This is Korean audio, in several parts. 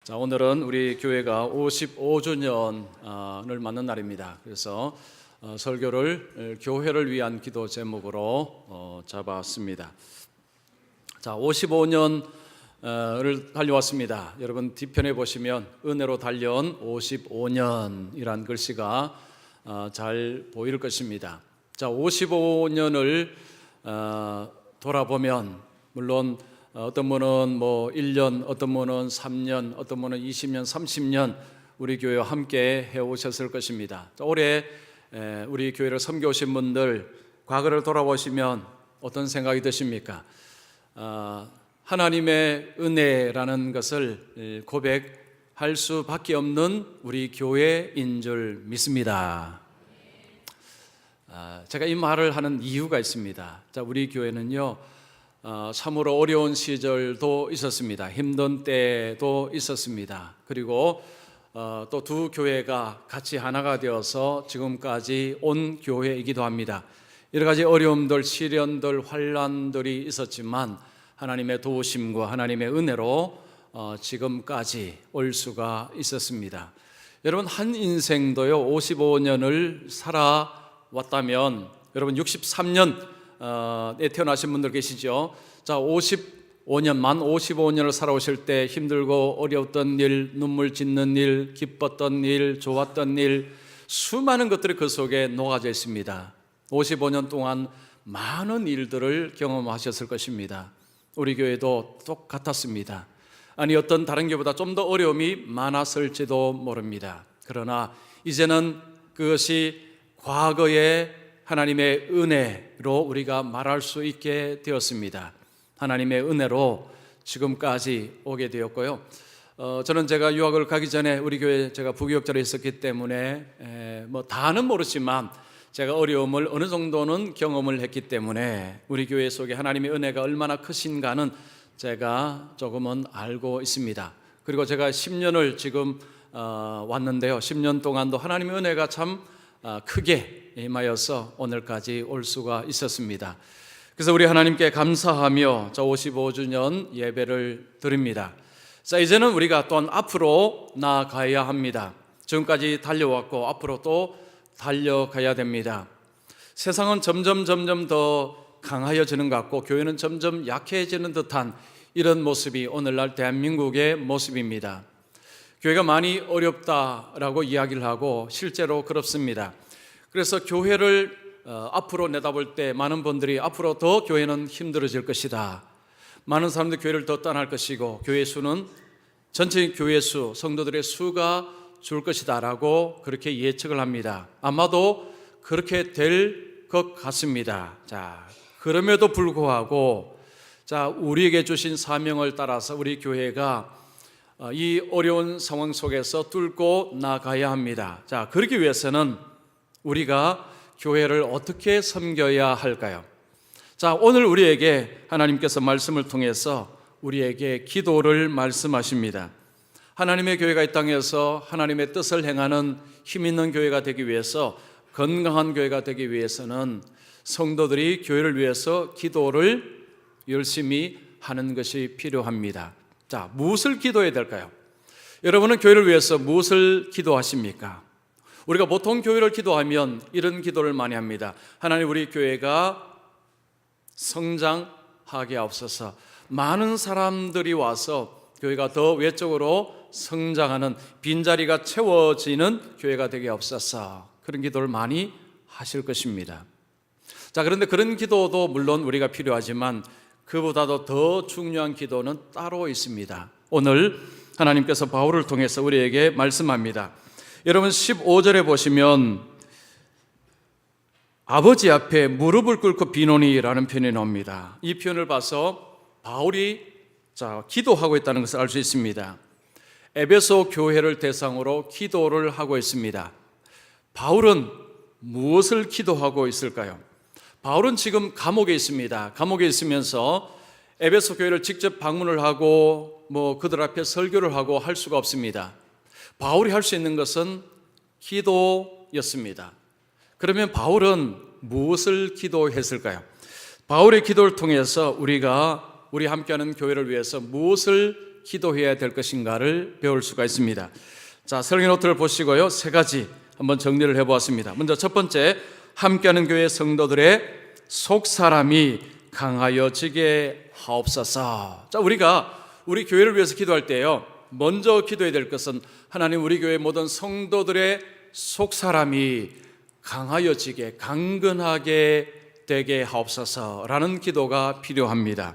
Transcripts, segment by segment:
자, 오늘은 우리 교회가 55주년을 맞는 날입니다. 그래서 설교를 교회를 위한 기도 제목으로 잡았습니다. 자, 55년을 달려왔습니다. 여러분 뒤편에 보시면 은혜로 달려온 55년이란 글씨가 잘 보일 것입니다. 자, 55년을 돌아보면 물론 어떤 분은 1년, 어떤 분은 3년, 어떤 분은 20년, 30년 우리 교회와 함께 해오셨을 것입니다. 올해 우리 교회를 섬겨오신 분들 과거를 돌아보시면 어떤 생각이 드십니까? 하나님의 은혜라는 것을 고백할 수밖에 없는 우리 교회인 줄 믿습니다. 제가 이 말을 하는 이유가 있습니다. 자, 우리 교회는요, 참으로 어려운 시절도 있었습니다. 힘든 때도 있었습니다. 그리고 또 두 교회가 같이 하나가 되어서 지금까지 온 교회이기도 합니다. 여러 가지 어려움들, 시련들, 환난들이 있었지만 하나님의 도우심과 하나님의 은혜로 지금까지 올 수가 있었습니다. 여러분, 한 인생도요 55년을 살아왔다면 여러분 63년 태어나신 분들 계시죠? 자, 55년, 만 55년을 살아오실 때 힘들고 어려웠던 일, 눈물 짓는 일, 기뻤던 일, 좋았던 일, 수많은 것들이 그 속에 녹아져 있습니다. 55년 동안 많은 일들을 경험하셨을 것입니다. 우리 교회도 똑같았습니다. 아니, 어떤 다른 교회보다 좀 더 어려움이 많았을지도 모릅니다. 그러나 이제는 그것이 과거의 하나님의 은혜로 우리가 말할 수 있게 되었습니다. 하나님의 은혜로 지금까지 오게 되었고요. 저는 제가 유학을 가기 전에 우리 교회 제가 부교역자로 있었기 때문에 다는 모르지만 제가 어려움을 어느 정도는 경험을 했기 때문에 우리 교회 속에 하나님의 은혜가 얼마나 크신가는 제가 조금은 알고 있습니다. 그리고 제가 10년을 지금 왔는데요, 10년 동안도 하나님의 은혜가 참 크게 임하여서 오늘까지 올 수가 있었습니다. 그래서 우리 하나님께 감사하며 55주년 예배를 드립니다. 자, 이제는 우리가 또한 앞으로 나아가야 합니다. 지금까지 달려왔고 앞으로 또 달려가야 됩니다. 세상은 점점 더 강하여지는 것 같고 교회는 점점 약해지는 듯한 이런 모습이 오늘날 대한민국의 모습입니다. 교회가 많이 어렵다라고 이야기를 하고 실제로 그렇습니다. 그래서 교회를 앞으로 내다볼 때 많은 분들이 앞으로 더 교회는 힘들어질 것이다, 많은 사람들이 교회를 더 떠날 것이고 교회 수는 전체 교회 수, 성도들의 수가 줄 것이다 라고 그렇게 예측을 합니다. 아마도 그렇게 될 것 같습니다. 자, 그럼에도 불구하고 우리에게 주신 사명을 따라서 우리 교회가 이 어려운 상황 속에서 뚫고 나가야 합니다. 자, 그러기 위해서는 우리가 교회를 어떻게 섬겨야 할까요? 자, 오늘 우리에게 하나님께서 말씀을 통해서 우리에게 기도를 말씀하십니다. 하나님의 교회가 이 땅에서 하나님의 뜻을 행하는 힘 있는 교회가 되기 위해서, 건강한 교회가 되기 위해서는 성도들이 교회를 위해서 기도를 열심히 하는 것이 필요합니다. 자, 무엇을 기도해야 될까요? 여러분은 교회를 위해서 무엇을 기도하십니까? 우리가 보통 교회를 기도하면 이런 기도를 많이 합니다. 하나님, 우리 교회가 성장하게 하옵소서. 많은 사람들이 와서 교회가 더 외적으로 성장하는, 빈자리가 채워지는 교회가 되게 하옵소서. 그런 기도를 많이 하실 것입니다. 자, 그런데 그런 기도도 물론 우리가 필요하지만 그보다도 더 중요한 기도는 따로 있습니다. 오늘 하나님께서 바울을 통해서 우리에게 말씀합니다. 여러분 15절에 보시면 아버지 앞에 무릎을 꿇고 비노니라는 표현이 나옵니다. 이 표현을 봐서 바울이 기도하고 있다는 것을 알 수 있습니다. 에베소 교회를 대상으로 기도를 하고 있습니다. 바울은 무엇을 기도하고 있을까요? 바울은 지금 감옥에 있습니다. 감옥에 있으면서 에베소 교회를 직접 방문을 하고 그들 앞에 설교를 하고 할 수가 없습니다. 바울이 할 수 있는 것은 기도였습니다. 그러면 바울은 무엇을 기도했을까요? 바울의 기도를 통해서 우리 함께하는 교회를 위해서 무엇을 기도해야 될 것인가를 배울 수가 있습니다. 자, 설교 노트를 보시고요. 3가지 한번 정리를 해보았습니다. 먼저 첫 번째, 함께하는 교회 성도들의 속사람이 강하여지게 하옵소서. 자, 우리가 우리 교회를 위해서 기도할 때요, 먼저 기도해야 될 것은 하나님 우리 교회 모든 성도들의 속사람이 강하여지게, 강건하게 되게 하옵소서라는 기도가 필요합니다.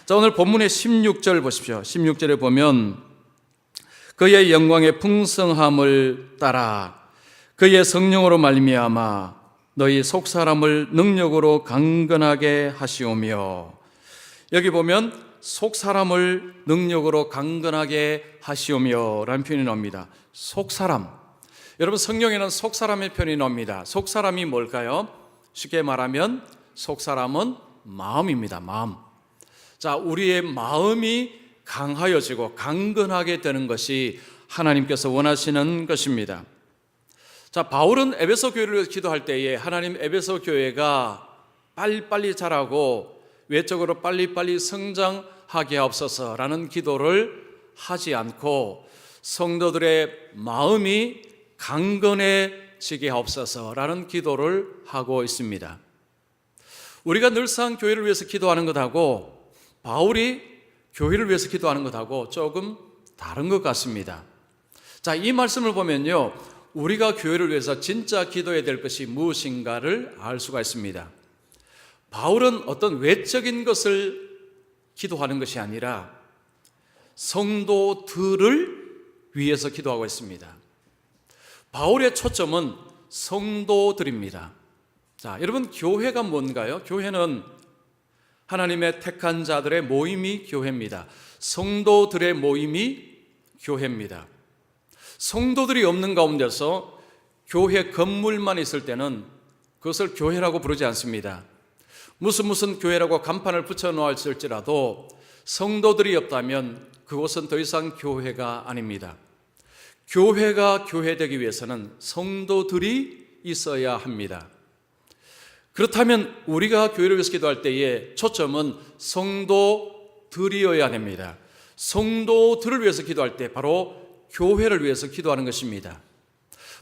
자, 오늘 본문의 16절 보십시오. 16절에 보면 그의 영광의 풍성함을 따라 그의 성령으로 말미암아 너희 속사람을 능력으로 강건하게 하시오며, 여기 보면 속사람을 능력으로 강건하게 하시오며 라는 표현이 나옵니다. 속사람, 여러분 성경에는 속사람의 표현이 나옵니다. 속사람이 뭘까요? 쉽게 말하면 속사람은 마음입니다. 마음. 자, 우리의 마음이 강하여지고 강건하게 되는 것이 하나님께서 원하시는 것입니다. 자, 바울은 에베소 교회를 위해서 기도할 때에 하나님 에베소 교회가 빨리빨리 자라고 외적으로 빨리빨리 성장하게 하옵소서라는 기도를 하지 않고 성도들의 마음이 강건해지게 하옵소서라는 기도를 하고 있습니다. 우리가 늘상 교회를 위해서 기도하는 것하고 바울이 교회를 위해서 기도하는 것하고 조금 다른 것 같습니다. 자, 이 말씀을 보면요, 우리가 교회를 위해서 진짜 기도해야 될 것이 무엇인가를 알 수가 있습니다. 바울은 어떤 외적인 것을 기도하는 것이 아니라 성도들을 위해서 기도하고 있습니다. 바울의 초점은 성도들입니다. 자, 여러분, 교회가 뭔가요? 교회는 하나님의 택한 자들의 모임이 교회입니다. 성도들의 모임이 교회입니다. 성도들이 없는 가운데서 교회 건물만 있을 때는 그것을 교회라고 부르지 않습니다. 무슨 교회라고 간판을 붙여 놓았을지라도 성도들이 없다면 그곳은 더 이상 교회가 아닙니다. 교회가 교회되기 위해서는 성도들이 있어야 합니다. 그렇다면 우리가 교회를 위해서 기도할 때에 초점은 성도들이어야 됩니다. 성도들을 위해서 기도할 때 바로 교회를 위해서 기도하는 것입니다.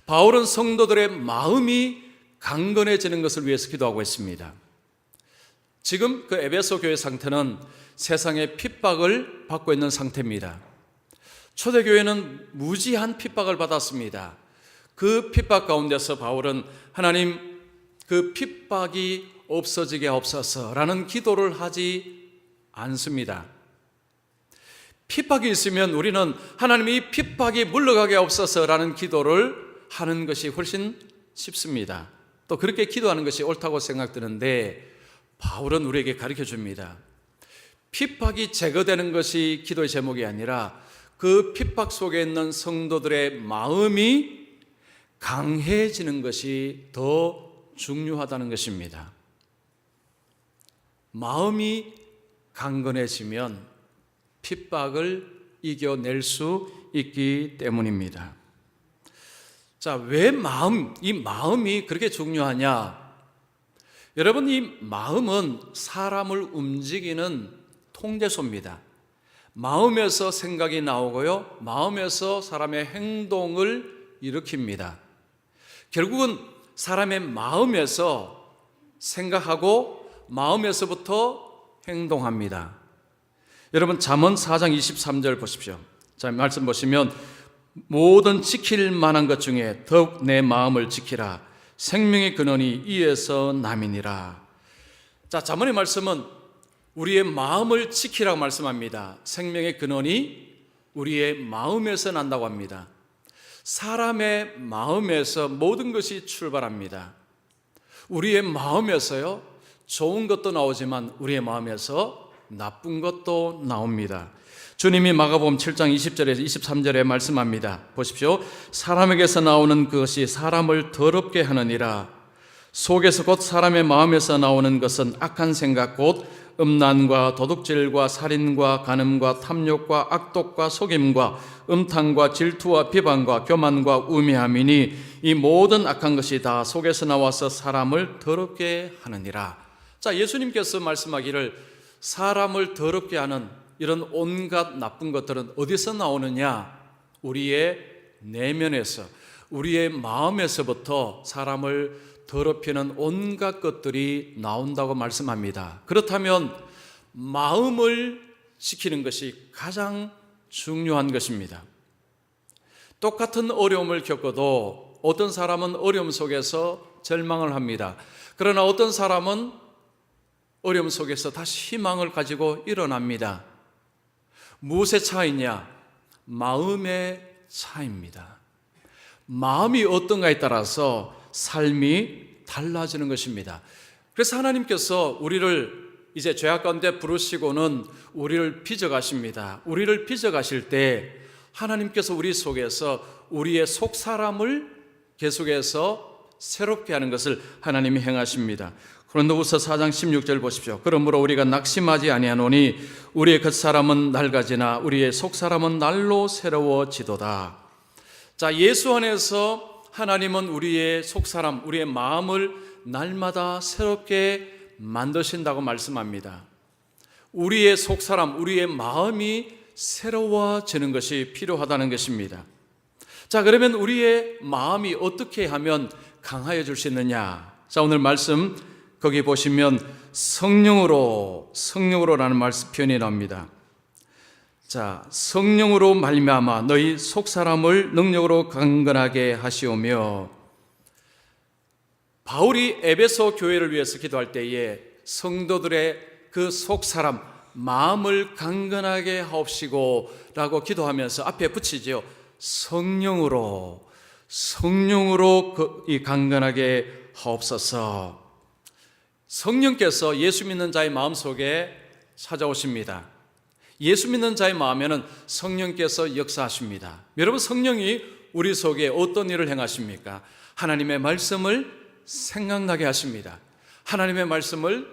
바울은 성도들의 마음이 강건해지는 것을 위해서 기도하고 있습니다. 지금 그 에베소 교회 상태는 세상의 핍박을 받고 있는 상태입니다. 초대교회는 무지한 핍박을 받았습니다. 그 핍박 가운데서 바울은 하나님 그 핍박이 없어지게 하옵소서라는 기도를 하지 않습니다. 핍박이 있으면 우리는 하나님이 이 핍박이 물러가게 하옵소서라는 기도를 하는 것이 훨씬 쉽습니다. 또 그렇게 기도하는 것이 옳다고 생각되는데 바울은 우리에게 가르쳐 줍니다. 핍박이 제거되는 것이 기도의 제목이 아니라 그 핍박 속에 있는 성도들의 마음이 강해지는 것이 더 중요하다는 것입니다. 마음이 강건해지면 핍박을 이겨낼 수 있기 때문입니다. 자, 왜 이 마음이 그렇게 중요하냐? 여러분, 이 마음은 사람을 움직이는 통제소입니다. 마음에서 생각이 나오고요, 마음에서 사람의 행동을 일으킵니다. 결국은 사람의 마음에서 생각하고 마음에서부터 행동합니다. 여러분, 잠언 4장 23절 보십시오. 자, 말씀 보시면 모든 지킬 만한 것 중에 더욱 내 마음을 지키라. 생명의 근원이 이에서 남이니라. 자, 잠언의 말씀은 우리의 마음을 지키라고 말씀합니다. 생명의 근원이 우리의 마음에서 난다고 합니다. 사람의 마음에서 모든 것이 출발합니다. 우리의 마음에서요, 좋은 것도 나오지만 우리의 마음에서 나쁜 것도 나옵니다. 주님이 마가복음 7장 20절에서 23절에 말씀합니다. 보십시오. 사람에게서 나오는 그것이 사람을 더럽게 하느니라. 속에서 곧 사람의 마음에서 나오는 것은 악한 생각 곧 음란과 도둑질과 살인과 간음과 탐욕과 악독과 속임과 음탕과 질투와 비방과 교만과 우매함이니 이 모든 악한 것이 다 속에서 나와서 사람을 더럽게 하느니라. 자, 예수님께서 말씀하기를 사람을 더럽게 하는 이런 온갖 나쁜 것들은 어디서 나오느냐? 우리의 내면에서, 우리의 마음에서부터 사람을 더럽히는 온갖 것들이 나온다고 말씀합니다. 그렇다면 마음을 지키는 것이 가장 중요한 것입니다. 똑같은 어려움을 겪어도 어떤 사람은 어려움 속에서 절망을 합니다. 그러나 어떤 사람은 어려움 속에서 다시 희망을 가지고 일어납니다. 무엇의 차이냐? 마음의 차이입니다. 마음이 어떤가에 따라서 삶이 달라지는 것입니다. 그래서 하나님께서 우리를 이제 죄악 가운데 부르시고는 우리를 빚어가십니다. 우리를 빚어가실 때 하나님께서 우리 속에서 우리의 속 사람을 계속해서 새롭게 하는 것을 하나님이 행하십니다. 고린도후서 4장 16절 보십시오. 그러므로 우리가 낙심하지 아니하노니 우리의 겉사람은 낡아지나 우리의 속사람은 날로 새로워지도다. 자, 예수 안에서 하나님은 우리의 속사람, 우리의 마음을 날마다 새롭게 만드신다고 말씀합니다. 우리의 속사람, 우리의 마음이 새로워지는 것이 필요하다는 것입니다. 자, 그러면 우리의 마음이 어떻게 하면 강하여질 수 있느냐? 자, 오늘 말씀 거기 보시면 성령으로라는 말씀 표현이 나옵니다. 자, 성령으로 말미암아 너희 속사람을 능력으로 강건하게 하시오며, 바울이 에베소 교회를 위해서 기도할 때에 성도들의 그 속사람, 마음을 강건하게 하옵시고 라고 기도하면서 앞에 붙이죠. 성령으로 이 강건하게 하옵소서. 성령께서 예수 믿는 자의 마음속에 찾아오십니다. 예수 믿는 자의 마음에는 성령께서 역사하십니다. 여러분, 성령이 우리 속에 어떤 일을 행하십니까? 하나님의 말씀을 생각나게 하십니다. 하나님의 말씀을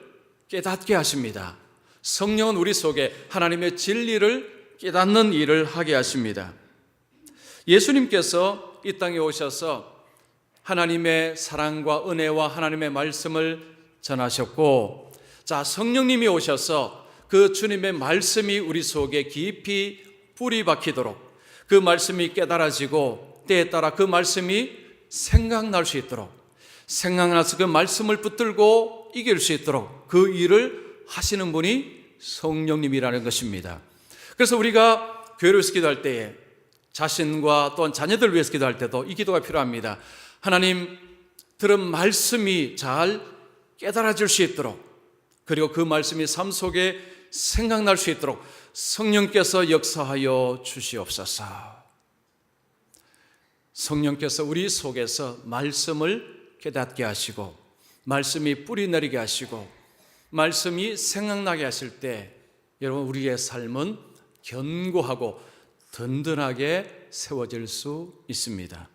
깨닫게 하십니다. 성령은 우리 속에 하나님의 진리를 깨닫는 일을 하게 하십니다. 예수님께서 이 땅에 오셔서 하나님의 사랑과 은혜와 하나님의 말씀을 전하셨고, 자, 성령님이 오셔서 그 주님의 말씀이 우리 속에 깊이 뿌리 박히도록, 그 말씀이 깨달아지고 때에 따라 그 말씀이 생각날 수 있도록, 생각나서 그 말씀을 붙들고 이길 수 있도록 그 일을 하시는 분이 성령님이라는 것입니다. 그래서 우리가 교회를 위해서 기도할 때에 자신과 또한 자녀들을 위해서 기도할 때도 이 기도가 필요합니다. 하나님, 들은 말씀이 잘 깨달아질 수 있도록, 그리고 그 말씀이 삶 속에 생각날 수 있도록 성령께서 역사하여 주시옵소서. 성령께서 우리 속에서 말씀을 깨닫게 하시고, 말씀이 뿌리 내리게 하시고, 말씀이 생각나게 하실 때 여러분, 우리의 삶은 견고하고 든든하게 세워질 수 있습니다.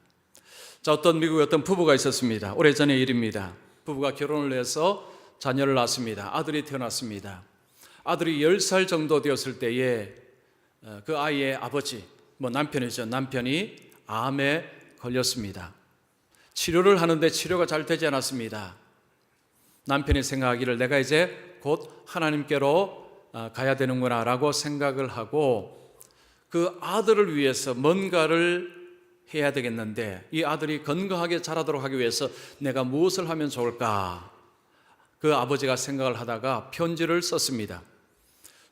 자, 어떤 미국에 어떤 부부가 있었습니다. 오래전의 일입니다. 부부가 결혼을 해서 자녀를 낳았습니다. 아들이 태어났습니다. 아들이 10살 정도 되었을 때에 그 아이의 아버지, 남편이죠. 남편이 암에 걸렸습니다. 치료를 하는데 치료가 잘 되지 않았습니다. 남편이 생각하기를 내가 이제 곧 하나님께로 가야 되는구나 라고 생각을 하고, 그 아들을 위해서 뭔가를 해야 되겠는데 이 아들이 건강하게 자라도록 하기 위해서 내가 무엇을 하면 좋을까? 그 아버지가 생각을 하다가 편지를 썼습니다.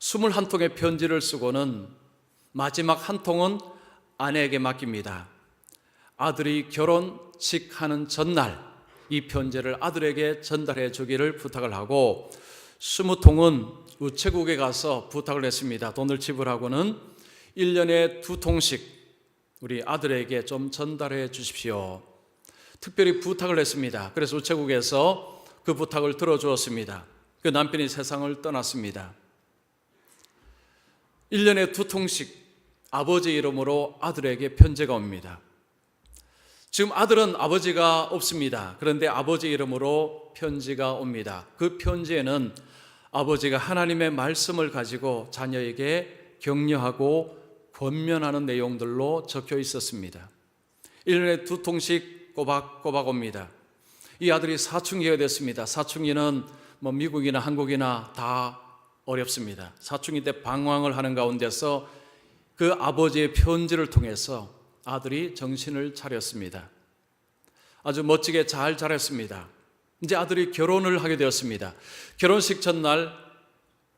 21통의 편지를 쓰고는 마지막 한 통은 아내에게 맡깁니다. 아들이 결혼식 하는 전날 이 편지를 아들에게 전달해 주기를 부탁을 하고, 20통은 우체국에 가서 부탁을 했습니다. 돈을 지불하고는 1년에 2통씩 우리 아들에게 좀 전달해 주십시오. 특별히 부탁을 했습니다. 그래서 우체국에서 그 부탁을 들어주었습니다. 그 남편이 세상을 떠났습니다. 1년에 2통씩 아버지 이름으로 아들에게 편지가 옵니다. 지금 아들은 아버지가 없습니다. 그런데 아버지 이름으로 편지가 옵니다. 그 편지에는 아버지가 하나님의 말씀을 가지고 자녀에게 격려하고 권면하는 내용들로 적혀 있었습니다. 1년에 2통씩 꼬박꼬박 옵니다. 이 아들이 사춘기가 됐습니다. 사춘기는 미국이나 한국이나 다 어렵습니다. 사춘기 때 방황을 하는 가운데서 그 아버지의 편지를 통해서 아들이 정신을 차렸습니다. 아주 멋지게 잘 자랐습니다. 이제 아들이 결혼을 하게 되었습니다. 결혼식 전날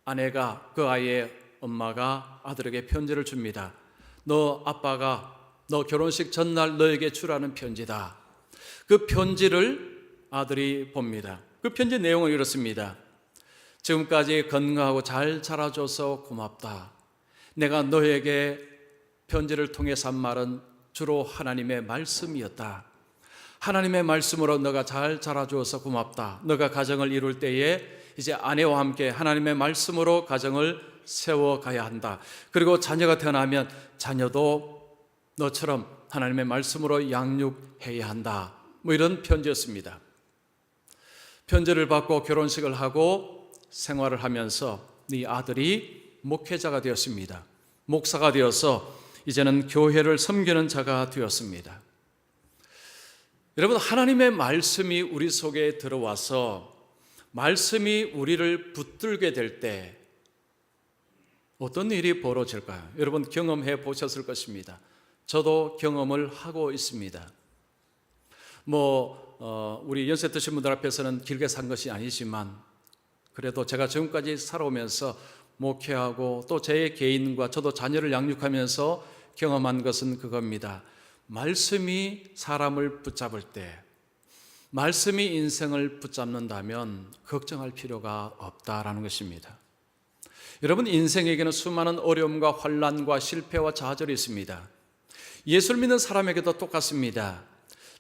아내가, 그 아이의 엄마가 아들에게 편지를 줍니다. 너 아빠가 너 결혼식 전날 너에게 주라는 편지다. 그 편지를 아들이 봅니다. 그 편지 내용은 이렇습니다. 지금까지 건강하고 잘 자라줘서 고맙다. 내가 너에게 편지를 통해서 한 말은 주로 하나님의 말씀이었다. 하나님의 말씀으로 너가 잘 자라주어서 고맙다. 너가 가정을 이룰 때에 이제 아내와 함께 하나님의 말씀으로 가정을 세워가야 한다. 그리고 자녀가 태어나면 자녀도 너처럼 하나님의 말씀으로 양육해야 한다. 뭐 이런 편지였습니다. 편지를 받고 결혼식을 하고 생활을 하면서 네 아들이 목회자가 되었습니다. 목사가 되어서 이제는 교회를 섬기는 자가 되었습니다. 여러분, 하나님의 말씀이 우리 속에 들어와서 말씀이 우리를 붙들게 될 때 어떤 일이 벌어질까요? 여러분 경험해 보셨을 것입니다. 저도 경험을 하고 있습니다. 우리 연세 드신 분들 앞에서는 길게 산 것이 아니지만 그래도 제가 지금까지 살아오면서 목회하고 또 제 개인과 저도 자녀를 양육하면서 경험한 것은 그겁니다. 말씀이 사람을 붙잡을 때, 말씀이 인생을 붙잡는다면 걱정할 필요가 없다라는 것입니다. 여러분, 인생에게는 수많은 어려움과 환난과 실패와 좌절이 있습니다. 예수를 믿는 사람에게도 똑같습니다.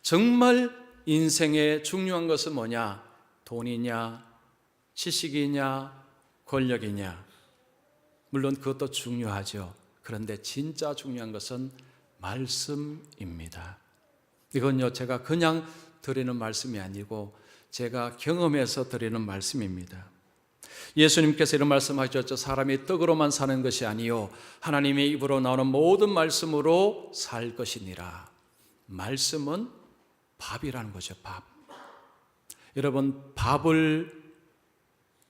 정말 인생에 중요한 것은 뭐냐? 돈이냐? 지식이냐? 권력이냐? 물론 그것도 중요하죠. 그런데 진짜 중요한 것은 말씀입니다. 이건요, 제가 그냥 드리는 말씀이 아니고 제가 경험해서 드리는 말씀입니다. 예수님께서 이런 말씀하셨죠. 사람이 떡으로만 사는 것이 아니요 하나님의 입으로 나오는 모든 말씀으로 살 것이니라. 말씀은 밥이라는 거죠. 밥. 여러분, 밥을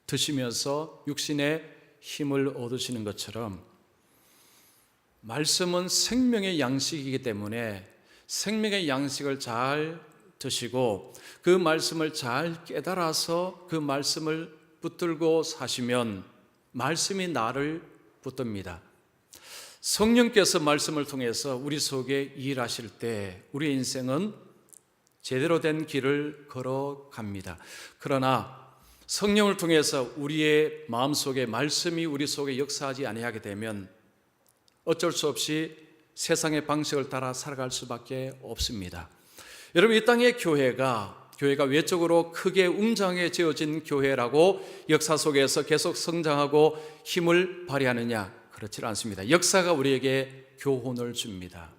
드시면서 육신의 힘을 얻으시는 것처럼 말씀은 생명의 양식이기 때문에 생명의 양식을 잘 드시고 그 말씀을 잘 깨달아서 그 말씀을 붙들고 사시면 말씀이 나를 붙듭니다. 성령께서 말씀을 통해서 우리 속에 일하실 때 우리 인생은 제대로 된 길을 걸어갑니다. 그러나 성령을 통해서 우리의 마음속에 말씀이 우리 속에 역사하지 아니하게 되면 어쩔 수 없이 세상의 방식을 따라 살아갈 수밖에 없습니다. 여러분, 이 땅의 교회가 외적으로 크게 웅장해지어진 교회라고 역사 속에서 계속 성장하고 힘을 발휘하느냐? 그렇지 않습니다. 역사가 우리에게 교훈을 줍니다.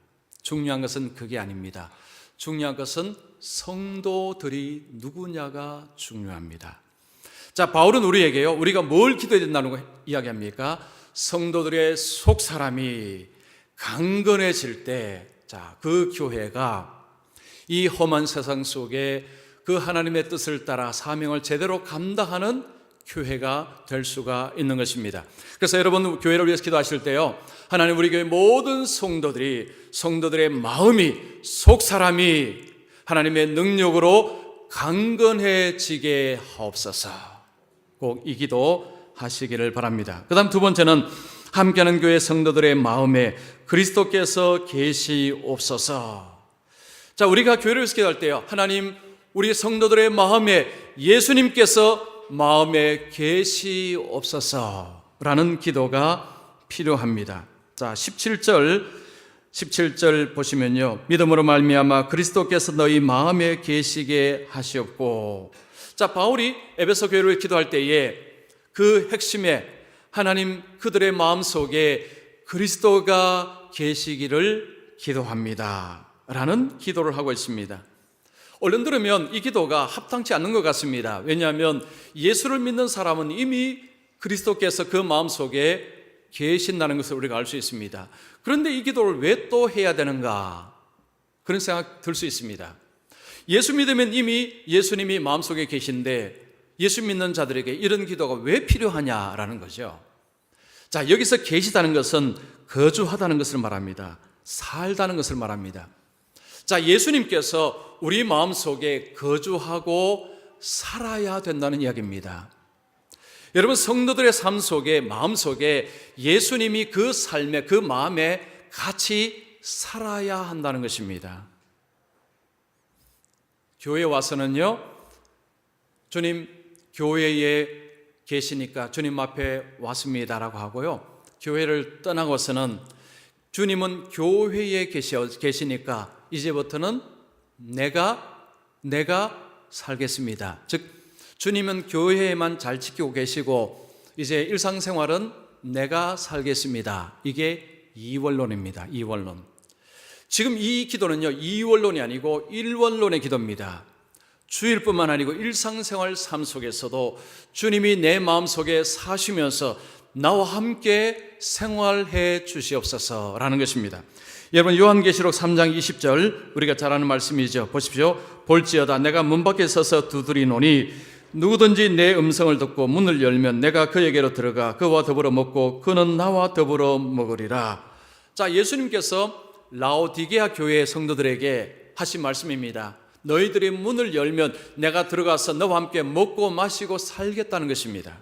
중요한 것은 그게 아닙니다. 중요한 것은 성도들이 누구냐가 중요합니다. 자, 바울은 우리에게요, 우리가 뭘 기도해야 된다는 거 이야기합니까? 성도들의 속 사람이 강건해질 때, 자, 그 교회가 이 험한 세상 속에 그 하나님의 뜻을 따라 사명을 제대로 감당하는 교회가 될 수가 있는 것입니다. 그래서 여러분, 교회를 위해서 기도하실 때요, 하나님, 우리 교회 모든 성도들의 마음이, 속 사람이 하나님의 능력으로 강건해지게 하옵소서. 꼭 이 기도 하시기를 바랍니다. 그 다음 두 번째는 함께하는 교회 성도들의 마음에 그리스도께서 계시옵소서. 자, 우리가 교회를 위해서 기도할 때요, 하나님, 우리 성도들의 마음에 예수님께서 마음에 계시옵소서라는 기도가 필요합니다. 자, 17절 보시면요, 믿음으로 말미암아 그리스도께서 너희 마음에 계시게 하시옵고. 자, 바울이 에베소 교회를 위해 기도할 때에 그 핵심에 하나님, 그들의 마음속에 그리스도가 계시기를 기도합니다 라는 기도를 하고 있습니다. 얼른 들으면 이 기도가 합당치 않는 것 같습니다. 왜냐하면 예수를 믿는 사람은 이미 그리스도께서 그 마음속에 계신다는 것을 우리가 알 수 있습니다. 그런데 이 기도를 왜 또 해야 되는가? 그런 생각 들 수 있습니다. 예수 믿으면 이미 예수님이 마음속에 계신데 예수 믿는 자들에게 이런 기도가 왜 필요하냐라는 거죠. 자, 여기서 계시다는 것은 거주하다는 것을 말합니다. 살다는 것을 말합니다. 자, 예수님께서 우리 마음속에 거주하고 살아야 된다는 이야기입니다. 여러분, 성도들의 삶 속에, 마음 속에 예수님이 그 삶에, 그 마음에 같이 살아야 한다는 것입니다. 교회에 와서는요, 주님 교회에 계시니까 주님 앞에 왔습니다라고 하고요, 교회를 떠나고서는 주님은 교회에 계시니까 이제부터는 내가 살겠습니다. 즉, 주님은 교회에만 잘 지키고 계시고 이제 일상생활은 내가 살겠습니다. 이게 이원론입니다. 이원론. 지금 이 기도는요, 이원론이 아니고 일원론의 기도입니다. 주일뿐만 아니고 일상생활 삶 속에서도 주님이 내 마음속에 사시면서 나와 함께 생활해 주시옵소서라는 것입니다. 여러분, 요한계시록 3장 20절 우리가 잘 아는 말씀이죠. 보십시오. 볼지어다 내가 문 밖에 서서 두드리노니 누구든지 내 음성을 듣고 문을 열면 내가 그에게로 들어가 그와 더불어 먹고 그는 나와 더불어 먹으리라. 자, 예수님께서 라오디게아 교회의 성도들에게 하신 말씀입니다. 너희들이 문을 열면 내가 들어가서 너와 함께 먹고 마시고 살겠다는 것입니다.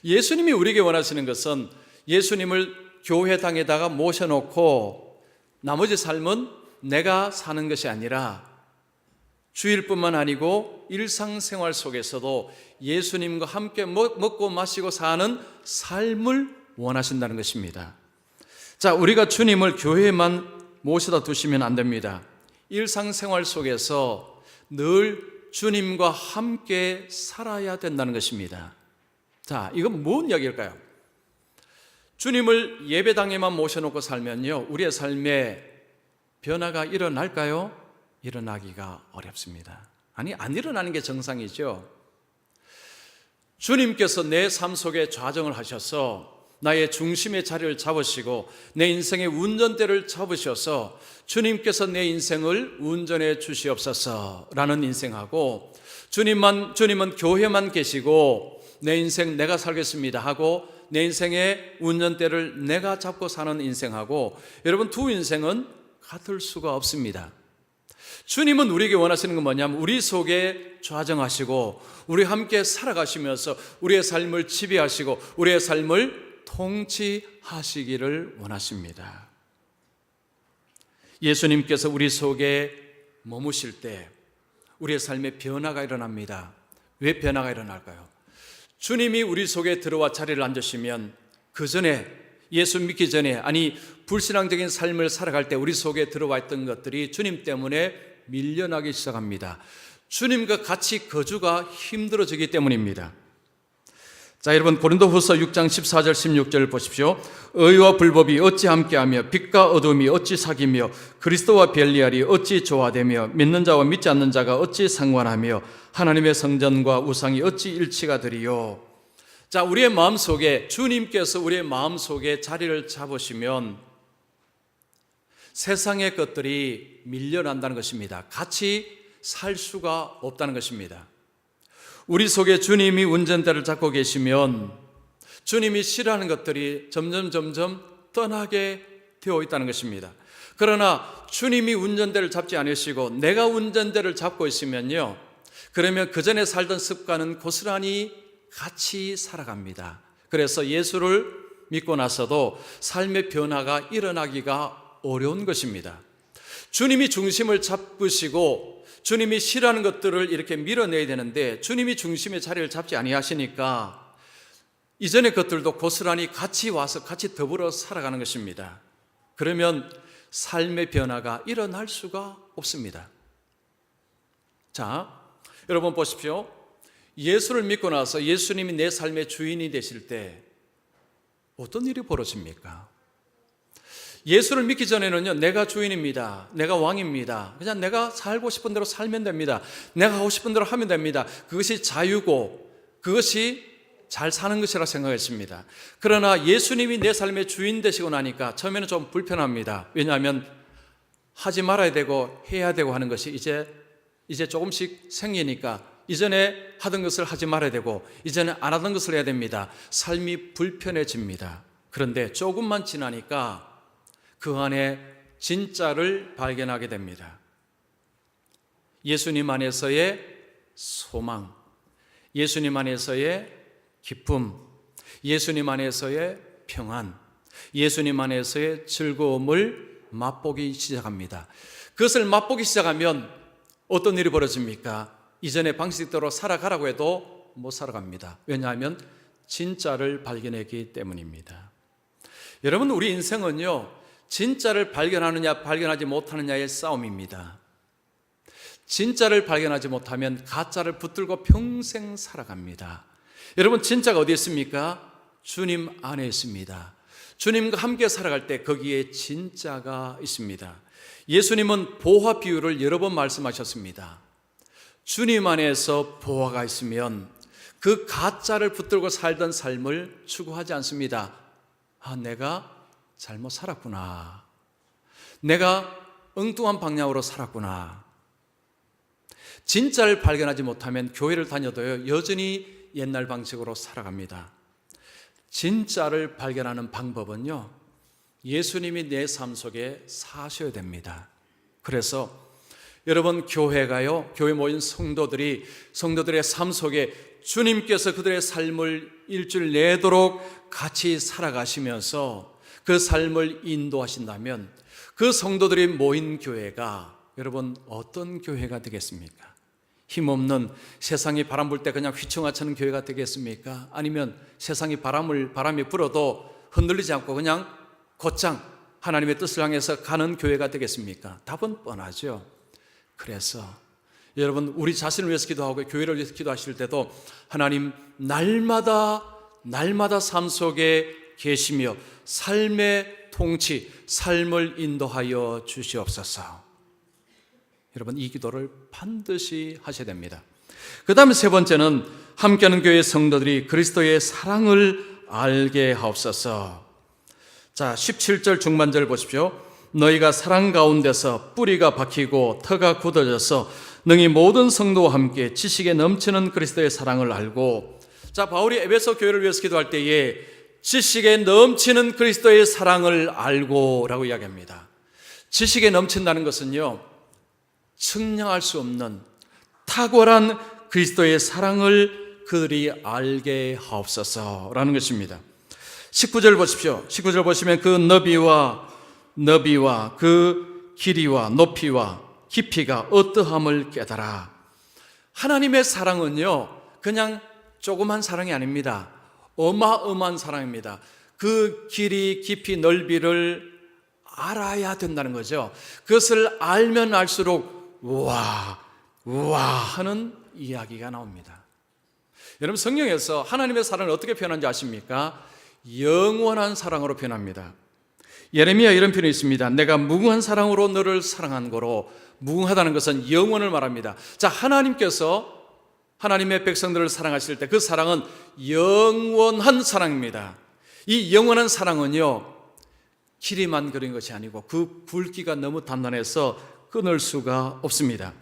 예수님이 우리에게 원하시는 것은 예수님을 교회당에다가 모셔놓고 나머지 삶은 내가 사는 것이 아니라 주일뿐만 아니고 일상생활 속에서도 예수님과 함께 먹고 마시고 사는 삶을 원하신다는 것입니다. 자, 우리가 주님을 교회에만 모셔다 두시면 안 됩니다. 일상생활 속에서 늘 주님과 함께 살아야 된다는 것입니다. 자, 이건 뭔 이야기일까요? 주님을 예배당에만 모셔놓고 살면요, 우리의 삶에 변화가 일어날까요? 일어나기가 어렵습니다. 아니, 안 일어나는 게 정상이죠. 주님께서 내 삶 속에 좌정을 하셔서 나의 중심의 자리를 잡으시고 내 인생의 운전대를 잡으셔서 주님께서 내 인생을 운전해 주시옵소서라는 인생하고, 주님은 교회만 계시고 내 인생 내가 살겠습니다 하고 내 인생의 운전대를 내가 잡고 사는 인생하고, 여러분, 두 인생은 같을 수가 없습니다. 주님은 우리에게 원하시는 건 뭐냐면 우리 속에 좌정하시고 우리 함께 살아가시면서 우리의 삶을 지배하시고 우리의 삶을 통치하시기를 원하십니다. 예수님께서 우리 속에 머무실 때 우리의 삶에 변화가 일어납니다. 왜 변화가 일어날까요? 주님이 우리 속에 들어와 자리를 앉으시면 그 전에, 예수 믿기 전에, 아니 불신앙적인 삶을 살아갈 때 우리 속에 들어와 있던 것들이 주님 때문에 밀려나기 시작합니다. 주님과 같이 거주가 힘들어지기 때문입니다. 자, 여러분, 고린도후서 6장 14절 16절 보십시오. 의와 불법이 어찌 함께하며 빛과 어둠이 어찌 사귀며 그리스도와 별리알이 어찌 조화되며 믿는 자와 믿지 않는 자가 어찌 상관하며 하나님의 성전과 우상이 어찌 일치가 되리요. 자, 우리의 마음속에 주님께서 우리의 마음속에 자리를 잡으시면 세상의 것들이 밀려난다는 것입니다. 같이 살 수가 없다는 것입니다. 우리 속에 주님이 운전대를 잡고 계시면 주님이 싫어하는 것들이 점점 떠나게 되어 있다는 것입니다. 그러나 주님이 운전대를 잡지 않으시고 내가 운전대를 잡고 있으면요, 그러면 그 전에 살던 습관은 고스란히 같이 살아갑니다. 그래서 예수를 믿고 나서도 삶의 변화가 일어나기가 어려운 것입니다. 주님이 중심을 잡으시고 주님이 싫어하는 것들을 이렇게 밀어내야 되는데 주님이 중심의 자리를 잡지 아니하시니까 이전의 것들도 고스란히 같이 와서 같이 더불어 살아가는 것입니다. 그러면 삶의 변화가 일어날 수가 없습니다. 자, 여러분 보십시오. 예수를 믿고 나서 예수님이 내 삶의 주인이 되실 때 어떤 일이 벌어집니까? 예수를 믿기 전에는요, 내가 주인입니다. 내가 왕입니다. 그냥 내가 살고 싶은 대로 살면 됩니다. 내가 하고 싶은 대로 하면 됩니다. 그것이 자유고 그것이 잘 사는 것이라 생각했습니다. 그러나 예수님이 내 삶의 주인 되시고 나니까 처음에는 좀 불편합니다. 왜냐하면 하지 말아야 되고 해야 되고 하는 것이 이제 조금씩 생기니까 이전에 하던 것을 하지 말아야 되고 이전에 안 하던 것을 해야 됩니다. 삶이 불편해집니다. 그런데 조금만 지나니까 그 안에 진짜를 발견하게 됩니다. 예수님 안에서의 소망, 예수님 안에서의 기쁨, 예수님 안에서의 평안, 예수님 안에서의 즐거움을 맛보기 시작합니다. 그것을 맛보기 시작하면 어떤 일이 벌어집니까? 이전의 방식대로 살아가라고 해도 못 살아갑니다. 왜냐하면 진짜를 발견했기 때문입니다. 여러분, 우리 인생은요, 진짜를 발견하느냐 발견하지 못하느냐의 싸움입니다. 진짜를 발견하지 못하면 가짜를 붙들고 평생 살아갑니다. 여러분, 진짜가 어디에 있습니까? 주님 안에 있습니다. 주님과 함께 살아갈 때 거기에 진짜가 있습니다. 예수님은 보화 비유를 여러 번 말씀하셨습니다. 주님 안에서 보화가 있으면 그 가짜를 붙들고 살던 삶을 추구하지 않습니다. 내가 잘못 살았구나. 내가 엉뚱한 방향으로 살았구나. 진짜를 발견하지 못하면 교회를 다녀도요, 여전히 옛날 방식으로 살아갑니다. 진짜를 발견하는 방법은요, 예수님이 내 삶 속에 사셔야 됩니다. 그래서 여러분, 교회가요, 교회 모인 성도들의 삶 속에 주님께서 그들의 삶을 일주일 내도록 같이 살아가시면서 그 삶을 인도하신다면 그 성도들이 모인 교회가 여러분 어떤 교회가 되겠습니까? 힘없는 세상이 바람 불 때 그냥 휘청하치는 교회가 되겠습니까? 아니면 세상이 바람이 불어도 흔들리지 않고 그냥 곧장 하나님의 뜻을 향해서 가는 교회가 되겠습니까? 답은 뻔하죠. 그래서 여러분, 우리 자신을 위해서 기도하고 교회를 위해서 기도하실 때도 하나님, 날마다 삶 속에 계시며 삶의 통치, 삶을 인도하여 주시옵소서. 여러분, 이 기도를 반드시 하셔야 됩니다. 그 다음에 세 번째는 함께하는 교회 성도들이 그리스도의 사랑을 알게 하옵소서. 자, 17절 중반절 보십시오. 너희가 사랑 가운데서 뿌리가 박히고 터가 굳어져서 능히 모든 성도와 함께 지식에 넘치는 그리스도의 사랑을 알고. 자, 바울이 에베소 교회를 위해서 기도할 때에 지식에 넘치는 그리스도의 사랑을 알고 라고 이야기합니다. 지식에 넘친다는 것은요, 측량할 수 없는 탁월한 그리스도의 사랑을 그들이 알게 하옵소서라는 것입니다. 19절 보십시오. 19절 보시면 그 너비와 그 길이와 높이와 깊이가 어떠함을 깨달아. 하나님의 사랑은요, 그냥 조그만 사랑이 아닙니다. 어마어마한 사랑입니다. 그 길이, 깊이, 넓이를 알아야 된다는 거죠. 그것을 알면 알수록 우와 하는 이야기가 나옵니다. 여러분, 성경에서 하나님의 사랑을 어떻게 표현하는지 아십니까? 영원한 사랑으로 표현합니다. 예레미야 이런 표현이 있습니다. 내가 무궁한 사랑으로 너를 사랑한 거로. 무궁하다는 것은 영원을 말합니다. 자, 하나님께서 하나님의 백성들을 사랑하실 때 그 사랑은 영원한 사랑입니다. 이 영원한 사랑은요, 길이만 그린 것이 아니고 그 굵기가 너무 단단해서 끊을 수가 없습니다.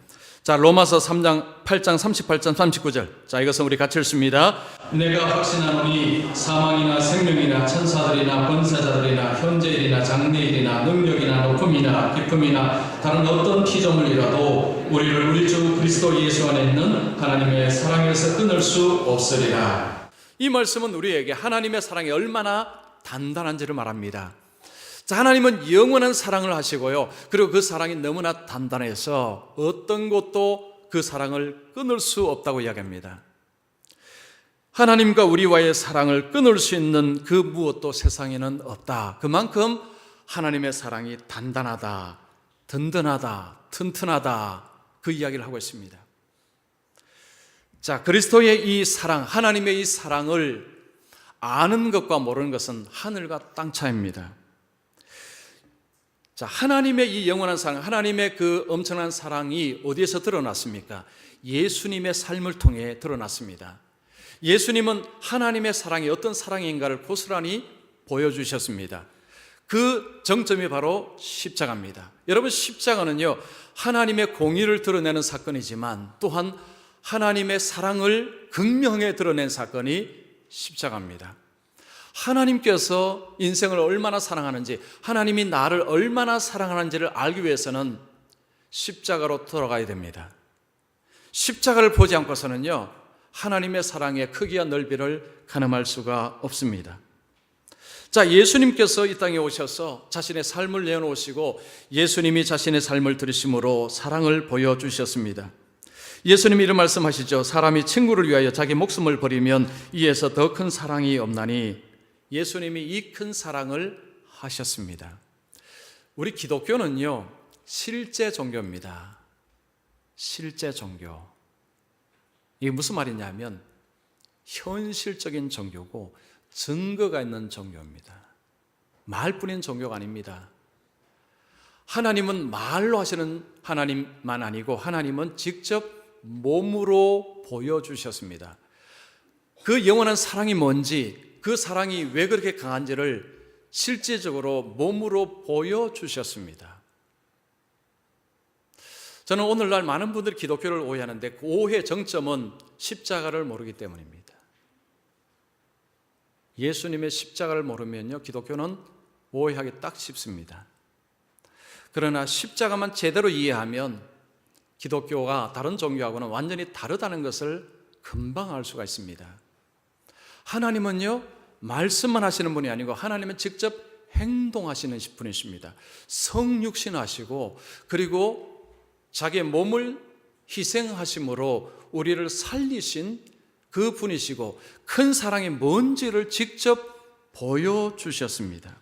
자, 로마서 3장 8장 38절 39절. 자, 이것은 우리 같이 읽습니다. 내가 확신하노니 사망이나 생명이나 천사들이나 권세자들이나 현재일이나 장래일이나 능력이나 높음이나 깊음이나 다른 어떤 피조물이라도 우리를 우리 주 그리스도 예수 안에 있는 하나님의 사랑에서 끊을 수 없으리라. 이 말씀은 우리에게 하나님의 사랑이 얼마나 단단한지를 말합니다. 자, 하나님은 영원한 사랑을 하시고요, 그리고 그 사랑이 너무나 단단해서 어떤 것도 그 사랑을 끊을 수 없다고 이야기합니다. 하나님과 우리와의 사랑을 끊을 수 있는 그 무엇도 세상에는 없다. 그만큼 하나님의 사랑이 단단하다, 든든하다, 튼튼하다, 그 이야기를 하고 있습니다. 자, 그리스도의 이 사랑, 하나님의 이 사랑을 아는 것과 모르는 것은 하늘과 땅 차이입니다. 자, 하나님의 이 영원한 사랑, 하나님의 그 엄청난 사랑이 어디에서 드러났습니까? 예수님의 삶을 통해 드러났습니다. 예수님은 하나님의 사랑이 어떤 사랑인가를 고스란히 보여주셨습니다. 그 정점이 바로 십자가입니다. 여러분, 십자가는요, 하나님의 공의를 드러내는 사건이지만 또한 하나님의 사랑을 극명하게 드러낸 사건이 십자가입니다. 하나님께서 인생을 얼마나 사랑하는지, 하나님이 나를 얼마나 사랑하는지를 알기 위해서는 십자가로 돌아가야 됩니다. 십자가를 보지 않고서는요, 하나님의 사랑의 크기와 넓이를 가늠할 수가 없습니다. 자, 예수님께서 이 땅에 오셔서 자신의 삶을 내어놓으시고 예수님이 자신의 삶을 들으심으로 사랑을 보여주셨습니다. 예수님이 이런 말씀하시죠. 사람이 친구를 위하여 자기 목숨을 버리면 이에서 더 큰 사랑이 없나니. 예수님이 이 큰 사랑을 하셨습니다. 우리 기독교는요, 실제 종교입니다. 실제 종교. 이게 무슨 말이냐면 현실적인 종교고 증거가 있는 종교입니다. 말뿐인 종교가 아닙니다. 하나님은 말로 하시는 하나님만 아니고 하나님은 직접 몸으로 보여주셨습니다. 그 영원한 사랑이 뭔지, 그 사랑이 왜 그렇게 강한지를 실제적으로 몸으로 보여주셨습니다. 저는 오늘날 많은 분들이 기독교를 오해하는데 그 오해 정점은 십자가를 모르기 때문입니다. 예수님의 십자가를 모르면요, 기독교는 오해하기 딱 쉽습니다. 그러나 십자가만 제대로 이해하면 기독교가 다른 종교하고는 완전히 다르다는 것을 금방 알 수가 있습니다. 하나님은요, 말씀만 하시는 분이 아니고 하나님은 직접 행동하시는 분이십니다. 성육신하시고 그리고 자기의 몸을 희생하심으로 우리를 살리신 그 분이시고 큰 사랑이 뭔지를 직접 보여주셨습니다.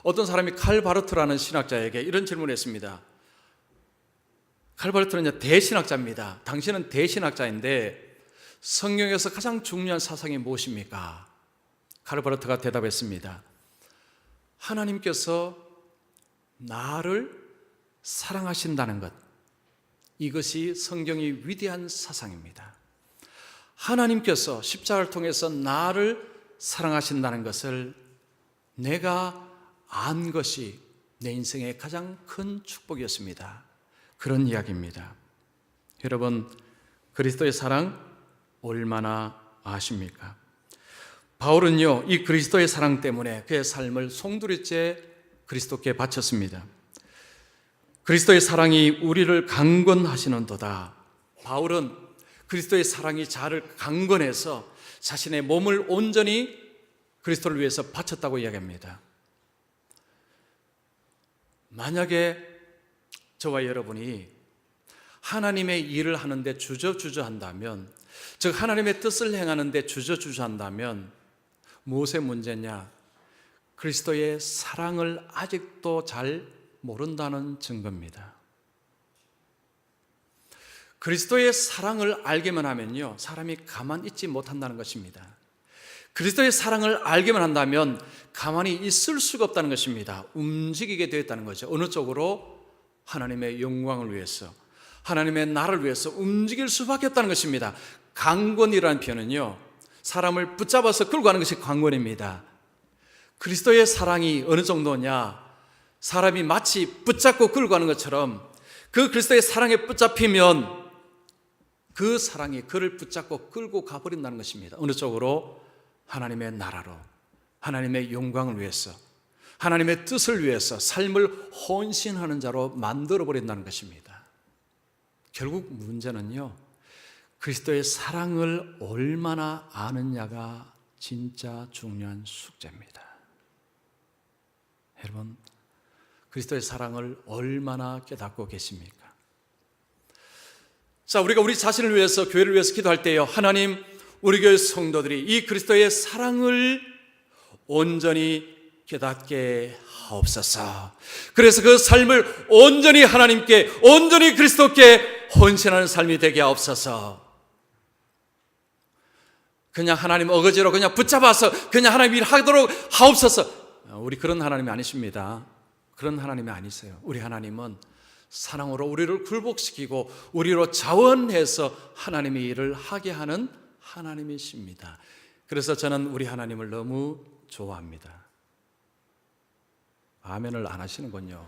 어떤 사람이 칼 바르트라는 신학자에게 이런 질문을 했습니다. 칼 바르트는 대신학자입니다. 당신은 대신학자인데 성경에서 가장 중요한 사상이 무엇입니까? 칼 바르트가 대답했습니다. 하나님께서 나를 사랑하신다는 것, 이것이 성경의 위대한 사상입니다. 하나님께서 십자가를 통해서 나를 사랑하신다는 것을 내가 안 것이 내 인생의 가장 큰 축복이었습니다. 그런 이야기입니다. 여러분, 그리스도의 사랑 얼마나 아십니까? 바울은요, 이 그리스도의 사랑 때문에 그의 삶을 송두리째 그리스도께 바쳤습니다. 그리스도의 사랑이 우리를 강건하시는도다. 바울은 그리스도의 사랑이 자를 강건해서 자신의 몸을 온전히 그리스도를 위해서 바쳤다고 이야기합니다. 만약에 저와 여러분이 하나님의 일을 하는데 주저주저한다면, 즉 하나님의 뜻을 행하는데 주저주저한다면 무엇의 문제냐? 그리스도의 사랑을 아직도 잘 모른다는 증거입니다. 그리스도의 사랑을 알기만 하면요, 사람이 가만히 있지 못한다는 것입니다. 그리스도의 사랑을 알기만 한다면 가만히 있을 수가 없다는 것입니다. 움직이게 되었다는 거죠. 어느 쪽으로? 하나님의 영광을 위해서, 하나님의 나라를 위해서 움직일 수밖에 없다는 것입니다. 강권이라는 표현은요, 사람을 붙잡아서 끌고 가는 것이 강권입니다. 그리스도의 사랑이 어느 정도냐? 사람이 마치 붙잡고 끌고 가는 것처럼 그 그리스도의 사랑에 붙잡히면 그 사랑이 그를 붙잡고 끌고 가버린다는 것입니다. 어느 쪽으로? 하나님의 나라로, 하나님의 영광을 위해서, 하나님의 뜻을 위해서 삶을 헌신하는 자로 만들어버린다는 것입니다. 결국 문제는요, 그리스도의 사랑을 얼마나 아느냐가 진짜 중요한 숙제입니다. 여러분, 그리스도의 사랑을 얼마나 깨닫고 계십니까? 자, 우리가 우리 자신을 위해서, 교회를 위해서 기도할 때요, 하나님, 우리 교회 성도들이 이 그리스도의 사랑을 온전히 깨닫게 하옵소서. 그래서 그 삶을 온전히 하나님께, 온전히 그리스도께 헌신하는 삶이 되게 하옵소서. 그냥 하나님 어거지로 그냥 붙잡아서 그냥 하나님 일하도록 하옵소서. 우리 그런 하나님이 아니십니다. 그런 하나님이 아니세요. 우리 하나님은 사랑으로 우리를 굴복시키고 우리로 자원해서 하나님의 일을 하게 하는 하나님이십니다. 그래서 저는 우리 하나님을 너무 좋아합니다. 아멘을 안 하시는군요.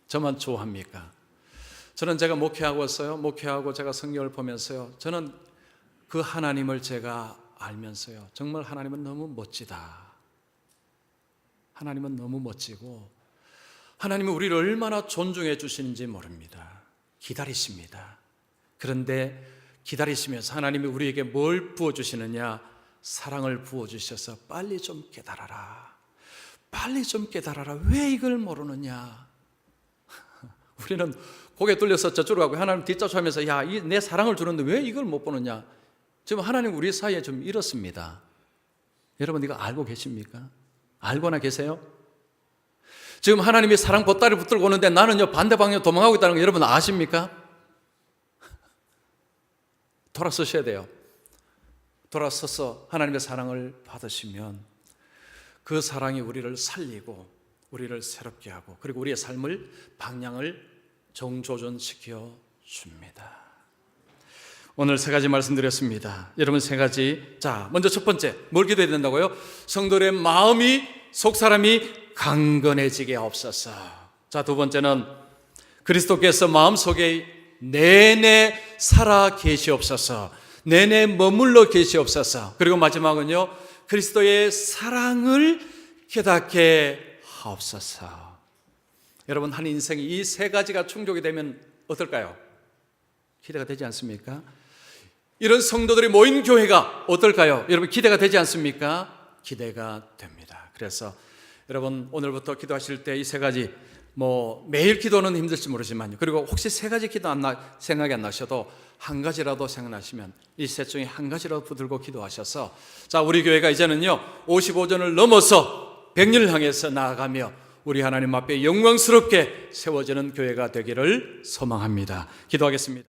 저만 좋아합니까? 저는 제가 목회하고 제가 성경을 보면서요, 저는 그 하나님을 제가 알면서요, 정말 하나님은 너무 멋지다. 하나님은 너무 멋지고 하나님은 우리를 얼마나 존중해 주시는지 모릅니다. 기다리십니다. 그런데 기다리시면서 하나님이 우리에게 뭘 부어주시느냐? 사랑을 부어주셔서 빨리 좀 깨달아라. 빨리 좀 깨달아라. 왜 이걸 모르느냐? 우리는 고개 돌려서 저쪽으로 가고 하나님 뒷쫓아오면서 야, 내 사랑을 주는데 왜 이걸 못 보느냐? 지금 하나님 우리 사이에 좀 이렇습니다. 여러분 이거 알고 계십니까? 알고나 계세요? 지금 하나님이 사랑 보따리 붙들고 오는데 나는요 반대 방향 도망가고 있다는 거 여러분 아십니까? 돌아서셔야 돼요. 돌아서서 하나님의 사랑을 받으시면 그 사랑이 우리를 살리고 우리를 새롭게 하고 그리고 우리의 삶을 방향을 정조준시켜 줍니다. 오늘 세 가지 말씀드렸습니다. 여러분 세 가지. 자, 먼저 첫 번째 뭘 기도해야 된다고요? 성도들의 마음이 속사람이 강건해지게 하옵소서. 자, 두 번째는 그리스도께서 마음속에 내내 살아 계시옵소서. 내내 머물러 계시옵소서. 그리고 마지막은요, 그리스도의 사랑을 깨닫게 하옵소서. 여러분 한 인생이 이 세 가지가 충족이 되면 어떨까요? 기대가 되지 않습니까? 이런 성도들이 모인 교회가 어떨까요? 여러분 기대가 되지 않습니까? 기대가 됩니다. 그래서 여러분 오늘부터 기도하실 때 이 세 가지 매일 기도는 힘들지 모르지만요. 그리고 혹시 세 가지 기도 생각이 안 나셔도 한 가지라도 생각나시면 이 셋 중에 한 가지라도 붙들고 기도하셔서 자, 우리 교회가 이제는요 55전을 넘어서 100년을 향해서 나아가며 우리 하나님 앞에 영광스럽게 세워지는 교회가 되기를 소망합니다. 기도하겠습니다.